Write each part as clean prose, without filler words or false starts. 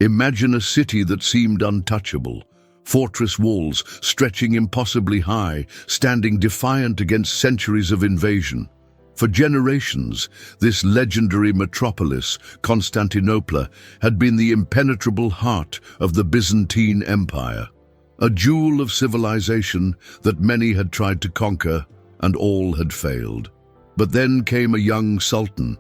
Imagine a city that seemed untouchable, fortress walls stretching impossibly high, standing defiant against centuries of invasion. For generations, this legendary metropolis, Constantinople, had been the impenetrable heart of the Byzantine Empire, a jewel of civilization that many had tried to conquer, and all had failed. But then came a young sultan,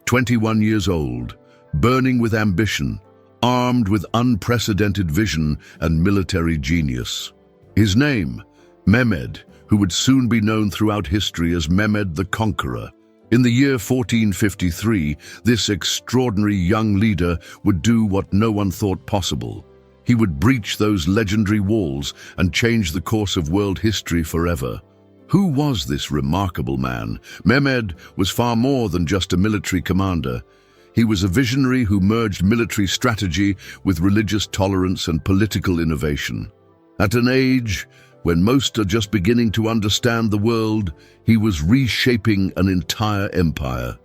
21 years old, burning with ambition, armed with unprecedented vision and military genius. His name, Mehmed, who would soon be known throughout history as Mehmed the Conqueror. In the year 1453, this extraordinary young leader would do what no one thought possible. He would breach those legendary walls and change the course of world history forever. Who was this remarkable man? Mehmed was far more than just a military commander. He was a visionary who merged military strategy with religious tolerance and political innovation. At an age when most are just beginning to understand the world, he was reshaping an entire empire.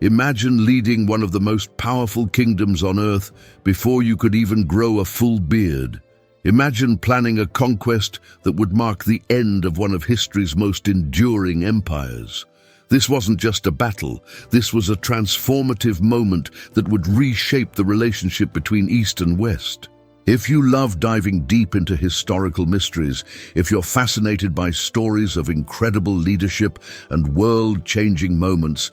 Imagine leading one of the most powerful kingdoms on earth before you could even grow a full beard. Imagine planning a conquest that would mark the end of one of history's most enduring empires. This wasn't just a battle, this was a transformative moment that would reshape the relationship between East and West. If you love diving deep into historical mysteries, if you're fascinated by stories of incredible leadership and world-changing moments,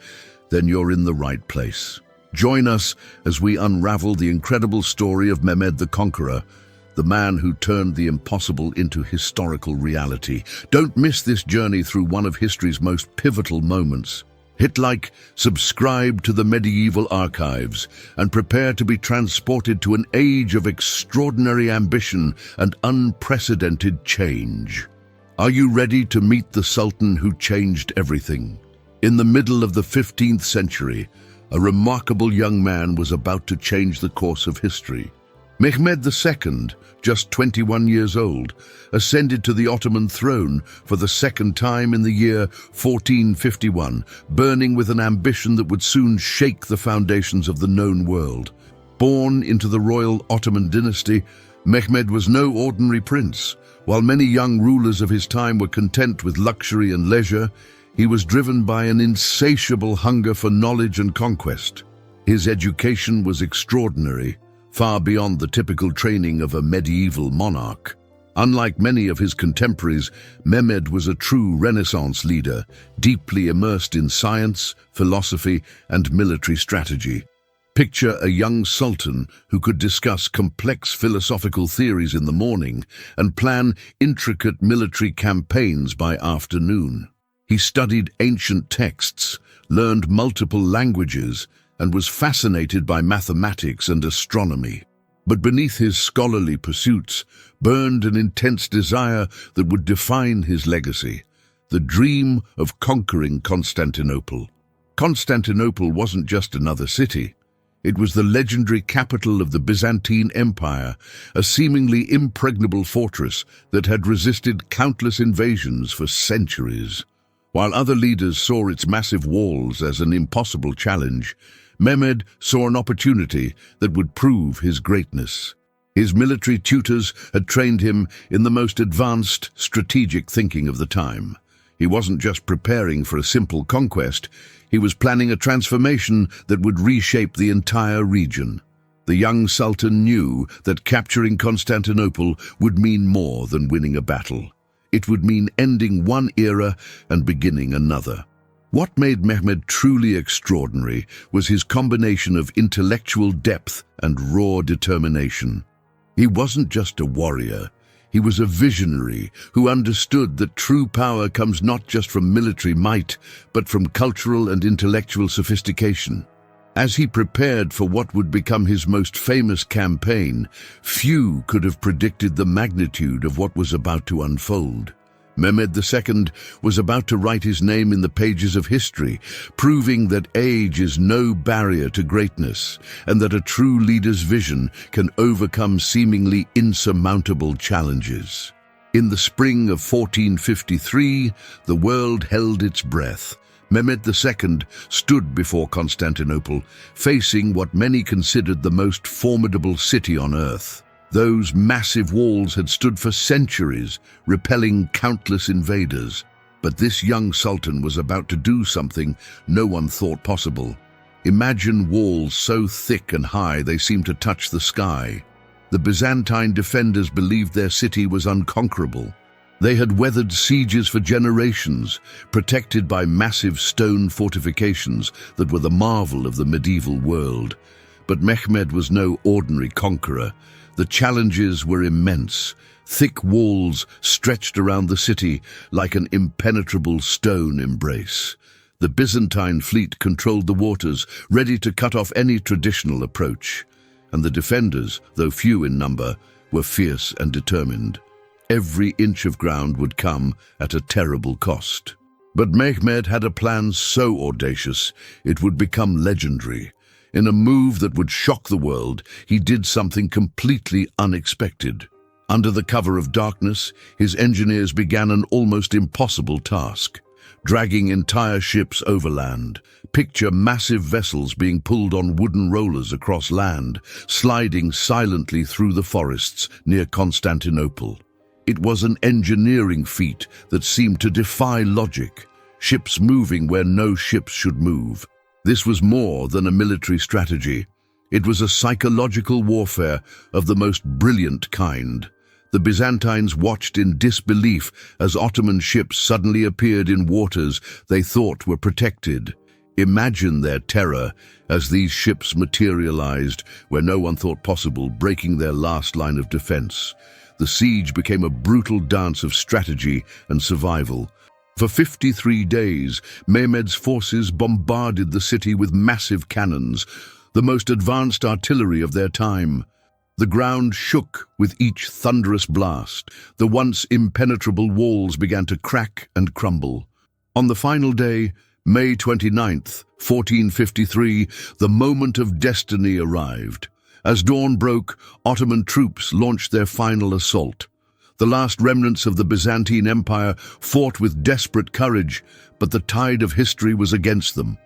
then you're in the right place. Join us as we unravel the incredible story of Mehmed the Conqueror, the man who turned the impossible into historical reality. Don't miss this journey through one of history's most pivotal moments. Hit like, subscribe to the Medieval Archives, and prepare to be transported to an age of extraordinary ambition and unprecedented change. Are you ready to meet the Sultan who changed everything? In the middle of the 15th century, a remarkable young man was about to change the course of history. Mehmed II, just 21 years old, ascended to the Ottoman throne for the second time in the year 1451, burning with an ambition that would soon shake the foundations of the known world. Born into the royal Ottoman dynasty, Mehmed was no ordinary prince. While many young rulers of his time were content with luxury and leisure, he was driven by an insatiable hunger for knowledge and conquest. His education was extraordinary, far beyond the typical training of a medieval monarch. Unlike many of his contemporaries, Mehmed was a true Renaissance leader, deeply immersed in science, philosophy, and military strategy. Picture a young sultan who could discuss complex philosophical theories in the morning and plan intricate military campaigns by afternoon. He studied ancient texts, learned multiple languages, and was fascinated by mathematics and astronomy. But beneath his scholarly pursuits burned an intense desire that would define his legacy, the dream of conquering Constantinople. Constantinople wasn't just another city. It was the legendary capital of the Byzantine Empire, a seemingly impregnable fortress that had resisted countless invasions for centuries. While other leaders saw its massive walls as an impossible challenge, Mehmed saw an opportunity that would prove his greatness. His military tutors had trained him in the most advanced strategic thinking of the time. He wasn't just preparing for a simple conquest, he was planning a transformation that would reshape the entire region. The young sultan knew that capturing Constantinople would mean more than winning a battle. It would mean ending one era and beginning another. What made Mehmed truly extraordinary was his combination of intellectual depth and raw determination. He wasn't just a warrior, he was a visionary who understood that true power comes not just from military might, but from cultural and intellectual sophistication. As he prepared for what would become his most famous campaign, few could have predicted the magnitude of what was about to unfold. Mehmed II was about to write his name in the pages of history, proving that age is no barrier to greatness, and that a true leader's vision can overcome seemingly insurmountable challenges. In the spring of 1453, the world held its breath. Mehmed II stood before Constantinople, facing what many considered the most formidable city on earth. Those massive walls had stood for centuries, repelling countless invaders. But this young sultan was about to do something no one thought possible. Imagine walls so thick and high they seemed to touch the sky. The Byzantine defenders believed their city was unconquerable. They had weathered sieges for generations, protected by massive stone fortifications that were the marvel of the medieval world. But Mehmed was no ordinary conqueror. The challenges were immense. Thick walls stretched around the city like an impenetrable stone embrace. The Byzantine fleet controlled the waters, ready to cut off any traditional approach. And the defenders, though few in number, were fierce and determined. Every inch of ground would come at a terrible cost. But Mehmed had a plan so audacious it would become legendary. In a move that would shock the world, he did something completely unexpected. Under the cover of darkness, his engineers began an almost impossible task: dragging entire ships overland. Picture massive vessels being pulled on wooden rollers across land, sliding silently through the forests near Constantinople. It was an engineering feat that seemed to defy logic, ships moving where no ships should move. This was more than a military strategy. It was a psychological warfare of the most brilliant kind. The Byzantines watched in disbelief as Ottoman ships suddenly appeared in waters they thought were protected. Imagine their terror as these ships materialized where no one thought possible, breaking their last line of defense. The siege became a brutal dance of strategy and survival. For 53 days, Mehmed's forces bombarded the city with massive cannons, the most advanced artillery of their time. The ground shook with each thunderous blast. The once impenetrable walls began to crack and crumble. On the final day, May 29th, 1453, the moment of destiny arrived. As dawn broke, Ottoman troops launched their final assault. The last remnants of the Byzantine Empire fought with desperate courage, but the tide of history was against them.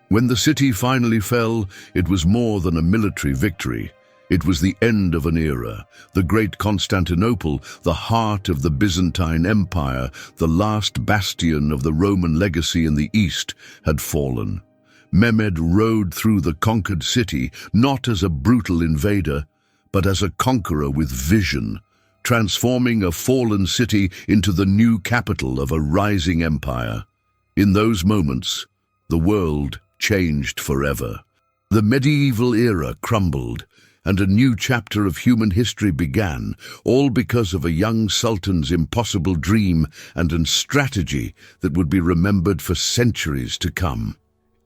When the city finally fell, it was more than a military victory. It was the end of an era. The great Constantinople, the heart of the Byzantine Empire, the last bastion of the Roman legacy in the East, had fallen. Mehmed rode through the conquered city not as a brutal invader, but as a conqueror with vision, transforming a fallen city into the new capital of a rising empire. In those moments, the world changed forever. The medieval era crumbled, and a new chapter of human history began, all because of a young sultan's impossible dream and a strategy that would be remembered for centuries to come.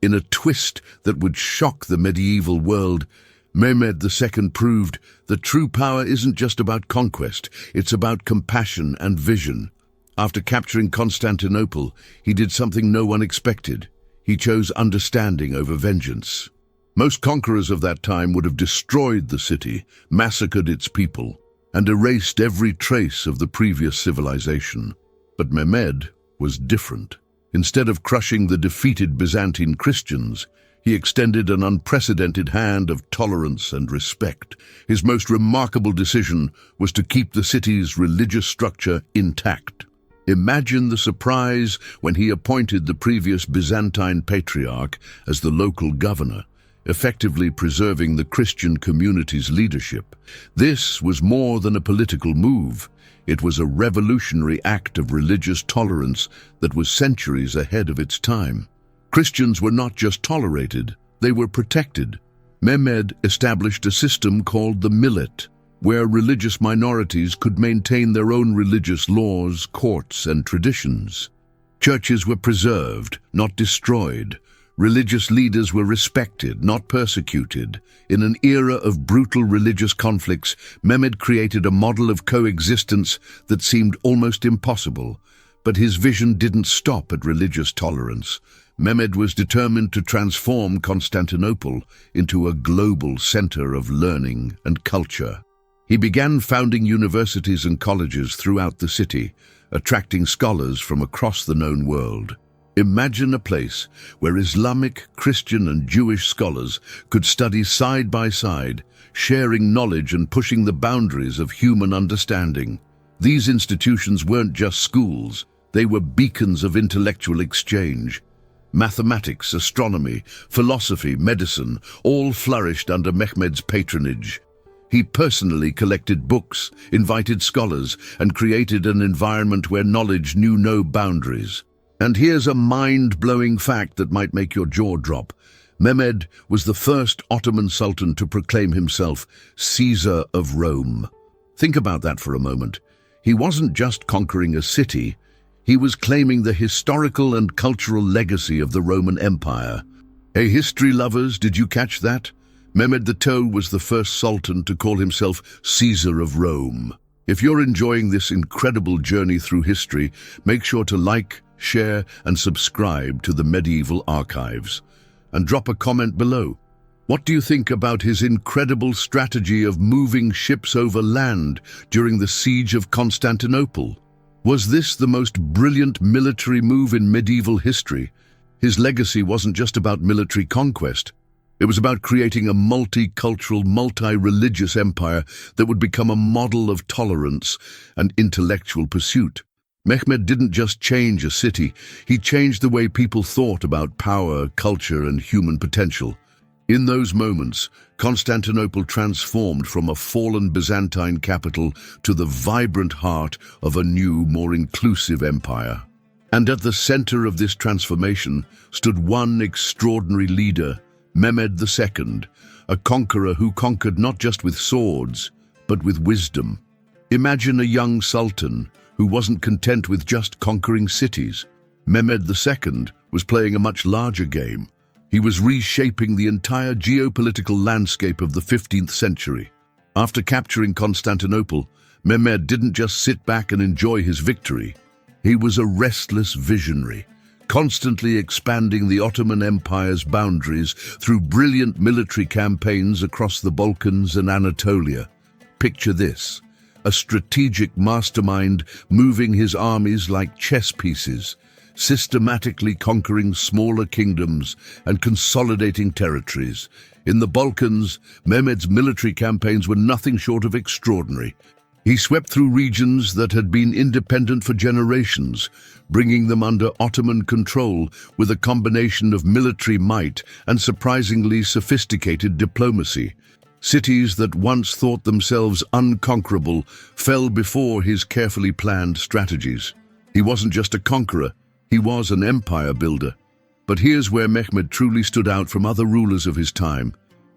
In a twist that would shock the medieval world, Mehmed II proved that true power isn't just about conquest, it's about compassion and vision. After capturing Constantinople, he did something no one expected. He chose understanding over vengeance. Most conquerors of that time would have destroyed the city, massacred its people, and erased every trace of the previous civilization. But Mehmed was different. Instead of crushing the defeated Byzantine Christians, he extended an unprecedented hand of tolerance and respect. His most remarkable decision was to keep the city's religious structure intact. Imagine the surprise when he appointed the previous Byzantine patriarch as the local governor, effectively preserving the Christian community's leadership. This was more than a political move. It was a revolutionary act of religious tolerance that was centuries ahead of its time. Christians were not just tolerated, they were protected. Mehmed established a system called the millet, where religious minorities could maintain their own religious laws, courts, and traditions. Churches were preserved, not destroyed. Religious leaders were respected, not persecuted. In an era of brutal religious conflicts, Mehmed created a model of coexistence that seemed almost impossible. But his vision didn't stop at religious tolerance. Mehmed was determined to transform Constantinople into a global center of learning and culture. He began founding universities and colleges throughout the city, attracting scholars from across the known world. Imagine a place where Islamic, Christian and Jewish scholars could study side by side, sharing knowledge and pushing the boundaries of human understanding. These institutions weren't just schools, they were beacons of intellectual exchange. Mathematics, astronomy, philosophy, medicine, all flourished under Mehmed's patronage. He personally collected books, invited scholars, and created an environment where knowledge knew no boundaries. And here's a mind-blowing fact that might make your jaw drop. Mehmed was the first Ottoman Sultan to proclaim himself Caesar of Rome. Think about that for a moment. He wasn't just conquering a city, he was claiming the historical and cultural legacy of the Roman Empire. Hey, history lovers, did you catch that? Mehmed II was the first Sultan to call himself Caesar of Rome. If you're enjoying this incredible journey through history, make sure to like, share, and subscribe to the Medieval Archives. And drop a comment below. What do you think about his incredible strategy of moving ships over land during the siege of Constantinople? Was this the most brilliant military move in medieval history? His legacy wasn't just about military conquest. It was about creating a multicultural, multi-religious empire that would become a model of tolerance and intellectual pursuit. Mehmed didn't just change a city, he changed the way people thought about power, culture, and human potential. In those moments, Constantinople transformed from a fallen Byzantine capital to the vibrant heart of a new, more inclusive empire. And at the center of this transformation stood one extraordinary leader, Mehmed II, a conqueror who conquered not just with swords, but with wisdom. Imagine a young sultan who wasn't content with just conquering cities. Mehmed II was playing a much larger game. He was reshaping the entire geopolitical landscape of the 15th century. After capturing Constantinople, Mehmed didn't just sit back and enjoy his victory. He was a restless visionary, constantly expanding the Ottoman Empire's boundaries through brilliant military campaigns across the Balkans and Anatolia. Picture this, a strategic mastermind moving his armies like chess pieces, systematically conquering smaller kingdoms and consolidating territories. In the Balkans, Mehmed's military campaigns were nothing short of extraordinary. He swept through regions that had been independent for generations, bringing them under Ottoman control with a combination of military might and surprisingly sophisticated diplomacy. Cities that once thought themselves unconquerable fell before his carefully planned strategies. He wasn't just a conqueror, he was an empire builder. But here's where Mehmed truly stood out from other rulers of his time.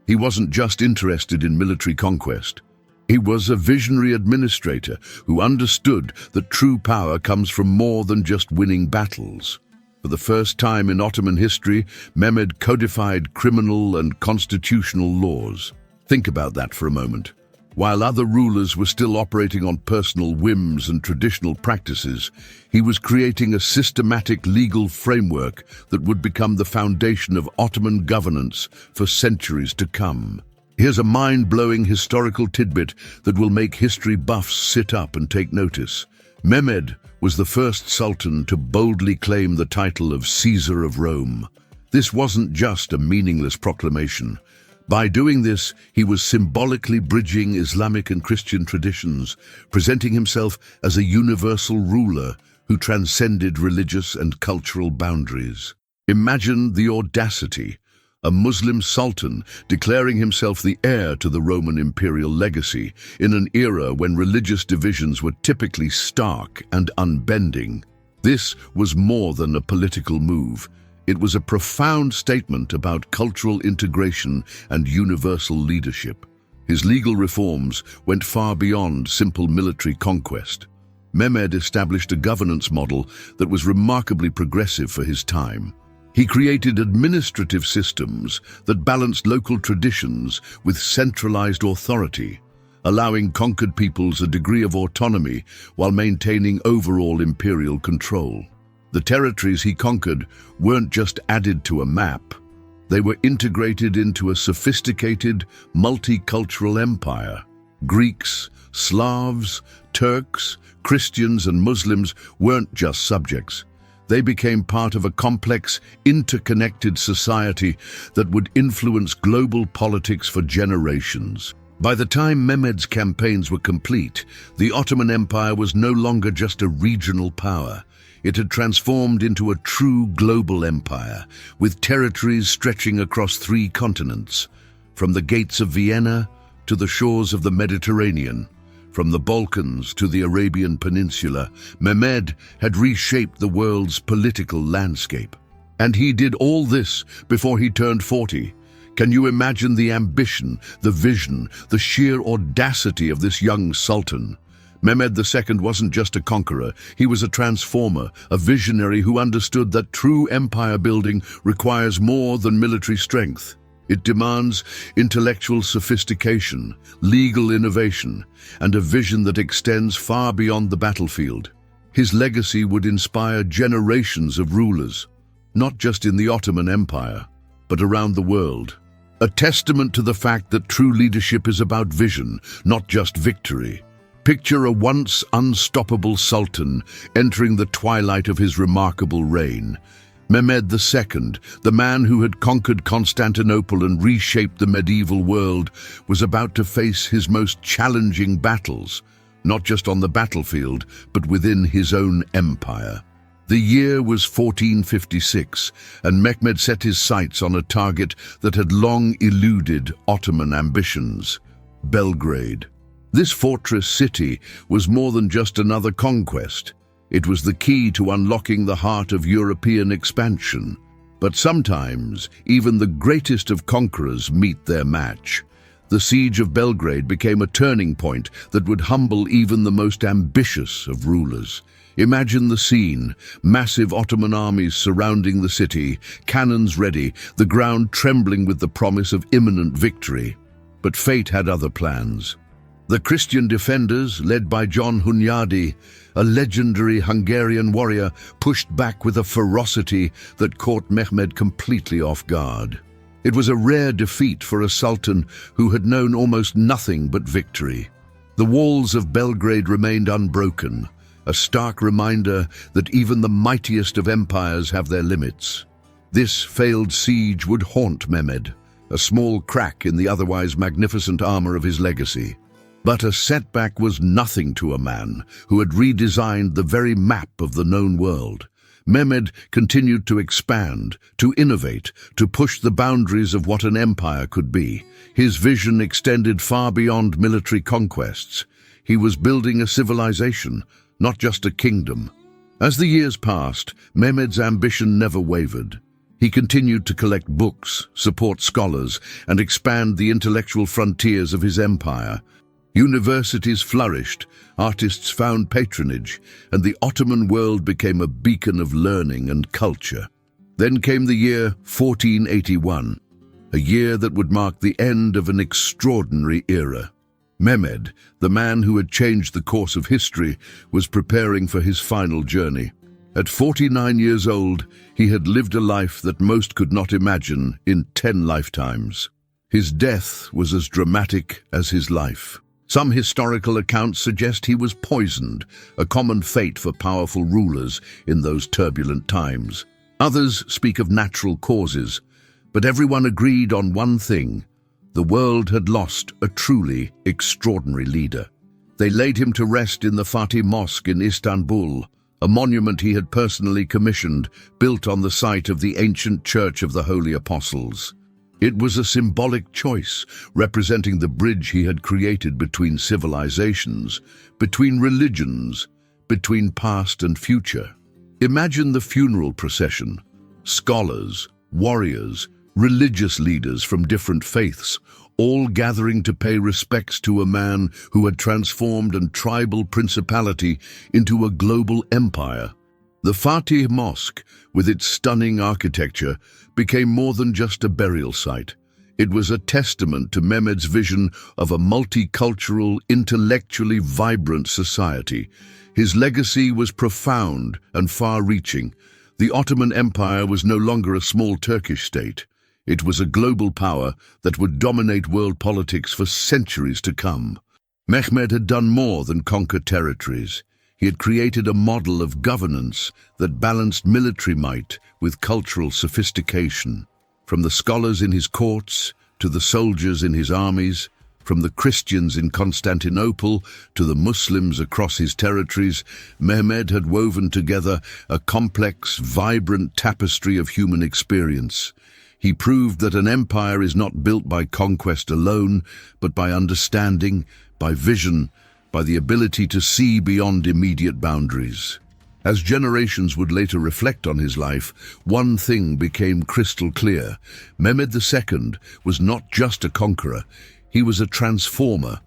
He wasn't just interested in military conquest. He was a visionary administrator who understood that true power comes from more than just winning battles. For the first time in Ottoman history, Mehmed codified criminal and constitutional laws. Think about that for a moment. While other rulers were still operating on personal whims and traditional practices, he was creating a systematic legal framework that would become the foundation of Ottoman governance for centuries to come. Here's a mind-blowing historical tidbit that will make history buffs sit up and take notice. Mehmed was the first sultan to boldly claim the title of Caesar of Rome. This wasn't just a meaningless proclamation. By doing this, he was symbolically bridging Islamic and Christian traditions, presenting himself as a universal ruler who transcended religious and cultural boundaries. Imagine the audacity, a Muslim sultan declaring himself the heir to the Roman imperial legacy in an era when religious divisions were typically stark and unbending. This was more than a political move. It was a profound statement about cultural integration and universal leadership. His legal reforms went far beyond simple military conquest. Mehmed established a governance model that was remarkably progressive for his time. He created administrative systems that balanced local traditions with centralized authority, allowing conquered peoples a degree of autonomy while maintaining overall imperial control. The territories he conquered weren't just added to a map. They were integrated into a sophisticated, multicultural empire. Greeks, Slavs, Turks, Christians, and Muslims weren't just subjects. They became part of a complex, interconnected society that would influence global politics for generations. By the time Mehmed's campaigns were complete, the Ottoman Empire was no longer just a regional power. It had transformed into a true global empire, with territories stretching across 3 continents, from the gates of Vienna to the shores of the Mediterranean. From the Balkans to the Arabian Peninsula, Mehmed had reshaped the world's political landscape. And he did all this before he turned 40. Can you imagine the ambition, the vision, the sheer audacity of this young sultan? Mehmed II wasn't just a conqueror, he was a transformer, a visionary who understood that true empire building requires more than military strength. It demands intellectual sophistication, legal innovation, and a vision that extends far beyond the battlefield. His legacy would inspire generations of rulers, not just in the Ottoman Empire, but around the world. A testament to the fact that true leadership is about vision, not just victory. Picture a once unstoppable sultan entering the twilight of his remarkable reign. Mehmed II, the man who had conquered Constantinople and reshaped the medieval world, was about to face his most challenging battles, not just on the battlefield, but within his own empire. The year was 1456, and Mehmed set his sights on a target that had long eluded Ottoman ambitions: Belgrade. This fortress city was more than just another conquest. It was the key to unlocking the heart of European expansion. But sometimes, even the greatest of conquerors meet their match. The siege of Belgrade became a turning point that would humble even the most ambitious of rulers. Imagine the scene: massive Ottoman armies surrounding the city, cannons ready, the ground trembling with the promise of imminent victory. But fate had other plans. The Christian defenders, led by John Hunyadi, a legendary Hungarian warrior, pushed back with a ferocity that caught Mehmed completely off guard. It was a rare defeat for a sultan who had known almost nothing but victory. The walls of Belgrade remained unbroken, a stark reminder that even the mightiest of empires have their limits. This failed siege would haunt Mehmed, a small crack in the otherwise magnificent armor of his legacy. But a setback was nothing to a man who had redesigned the very map of the known world. Mehmed continued to expand, to innovate, to push the boundaries of what an empire could be. His vision extended far beyond military conquests. He was building a civilization, not just a kingdom. As the years passed, Mehmed's ambition never wavered. He continued to collect books, support scholars, and expand the intellectual frontiers of his empire. Universities flourished, artists found patronage, and the Ottoman world became a beacon of learning and culture. Then came the year 1481, a year that would mark the end of an extraordinary era. Mehmed, the man who had changed the course of history, was preparing for his final journey. At 49 years old, he had lived a life that most could not imagine in 10 lifetimes. His death was as dramatic as his life. Some historical accounts suggest he was poisoned, a common fate for powerful rulers in those turbulent times. Others speak of natural causes, but everyone agreed on one thing: the world had lost a truly extraordinary leader. They laid him to rest in the Fatih Mosque in Istanbul, a monument he had personally commissioned, built on the site of the ancient Church of the Holy Apostles. It was a symbolic choice, representing the bridge he had created between civilizations, between religions, between past and future. Imagine the funeral procession: scholars, warriors, religious leaders from different faiths, all gathering to pay respects to a man who had transformed a tribal principality into a global empire. The Fatih Mosque, with its stunning architecture, became more than just a burial site. It was a testament to Mehmed's vision of a multicultural, intellectually vibrant society. His legacy was profound and far-reaching. The Ottoman Empire was no longer a small Turkish state. It was a global power that would dominate world politics for centuries to come. Mehmed had done more than conquer territories. He had created a model of governance that balanced military might with cultural sophistication. From the scholars in his courts to the soldiers in his armies, from the Christians in Constantinople to the Muslims across his territories, Mehmed had woven together a complex, vibrant tapestry of human experience. He proved that an empire is not built by conquest alone, but by understanding, by vision, by the ability to see beyond immediate boundaries. As generations would later reflect on his life, one thing became crystal clear. Mehmed II was not just a conqueror, he was a transformer,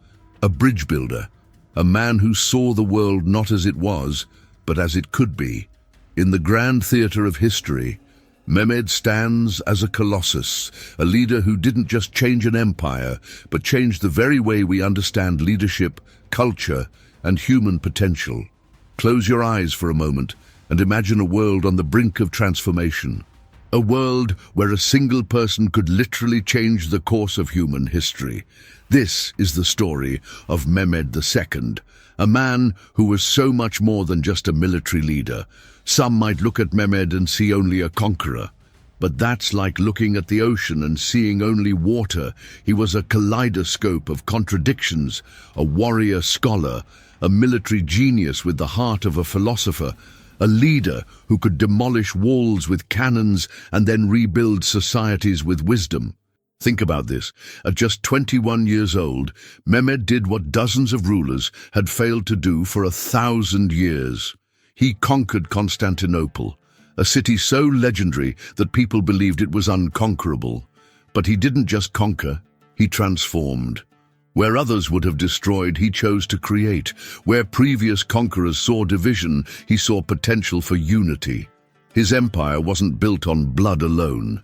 a bridge builder, a man who saw the world not as it was, but as it could be. In the grand theatre of history, Mehmed stands as a colossus, a leader who didn't just change an empire, but changed the very way we understand leadership, culture, and human potential. Close your eyes for a moment and imagine a world on the brink of transformation. A world where a single person could literally change the course of human history. This is the story of Mehmed II, a man who was so much more than just a military leader. Some might look at Mehmed and see only a conqueror, but that's like looking at the ocean and seeing only water. He was a kaleidoscope of contradictions, a warrior scholar, a military genius with the heart of a philosopher, a leader who could demolish walls with cannons and then rebuild societies with wisdom. Think about this. At just 21 years old, Mehmed did what dozens of rulers had failed to do for 1,000 years. He conquered Constantinople, a city so legendary that people believed it was unconquerable. But he didn't just conquer, he transformed. Where others would have destroyed, he chose to create. Where previous conquerors saw division, he saw potential for unity. His empire wasn't built on blood alone.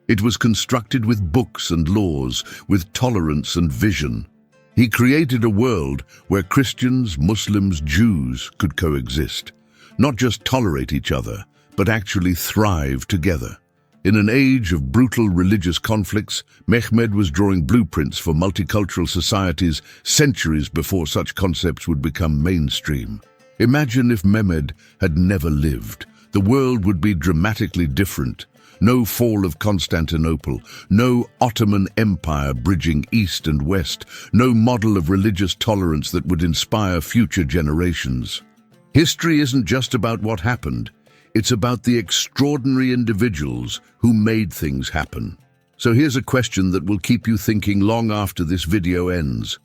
It was constructed with books and laws, with tolerance and vision. He created a world where Christians, Muslims, Jews could coexist. Not just tolerate each other, but actually thrive together. In an age of brutal religious conflicts, Mehmed was drawing blueprints for multicultural societies centuries before such concepts would become mainstream. Imagine if Mehmed had never lived. The world would be dramatically different. No fall of Constantinople, no Ottoman Empire bridging east and west, no model of religious tolerance that would inspire future generations. History isn't just about what happened. It's about the extraordinary individuals who made things happen. So here's a question that will keep you thinking long after this video ends.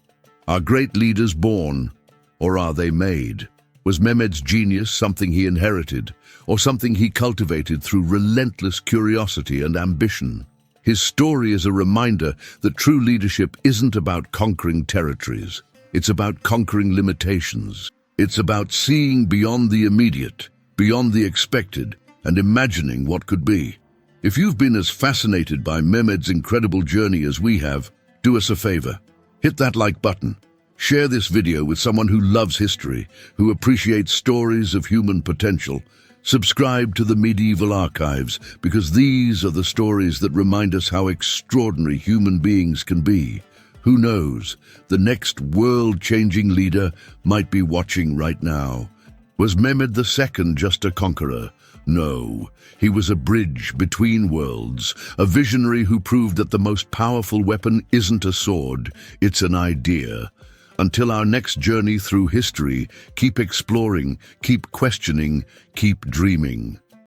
Are great leaders born, or are they made? Was Mehmed's genius something he inherited, or something he cultivated through relentless curiosity and ambition? His story is a reminder that true leadership isn't about conquering territories. It's about conquering limitations. It's about seeing beyond the immediate, beyond the expected, and imagining what could be. If you've been as fascinated by Mehmed's incredible journey as we have, do us a favor. Hit that like button. Share this video with someone who loves history, who appreciates stories of human potential. Subscribe to the Medieval Archives, because these are the stories that remind us how extraordinary human beings can be. Who knows, the next world-changing leader might be watching right now. Was Mehmed II just a conqueror? No, he was a bridge between worlds, a visionary who proved that the most powerful weapon isn't a sword, it's an idea. Until our next journey through history, keep exploring, keep questioning, keep dreaming.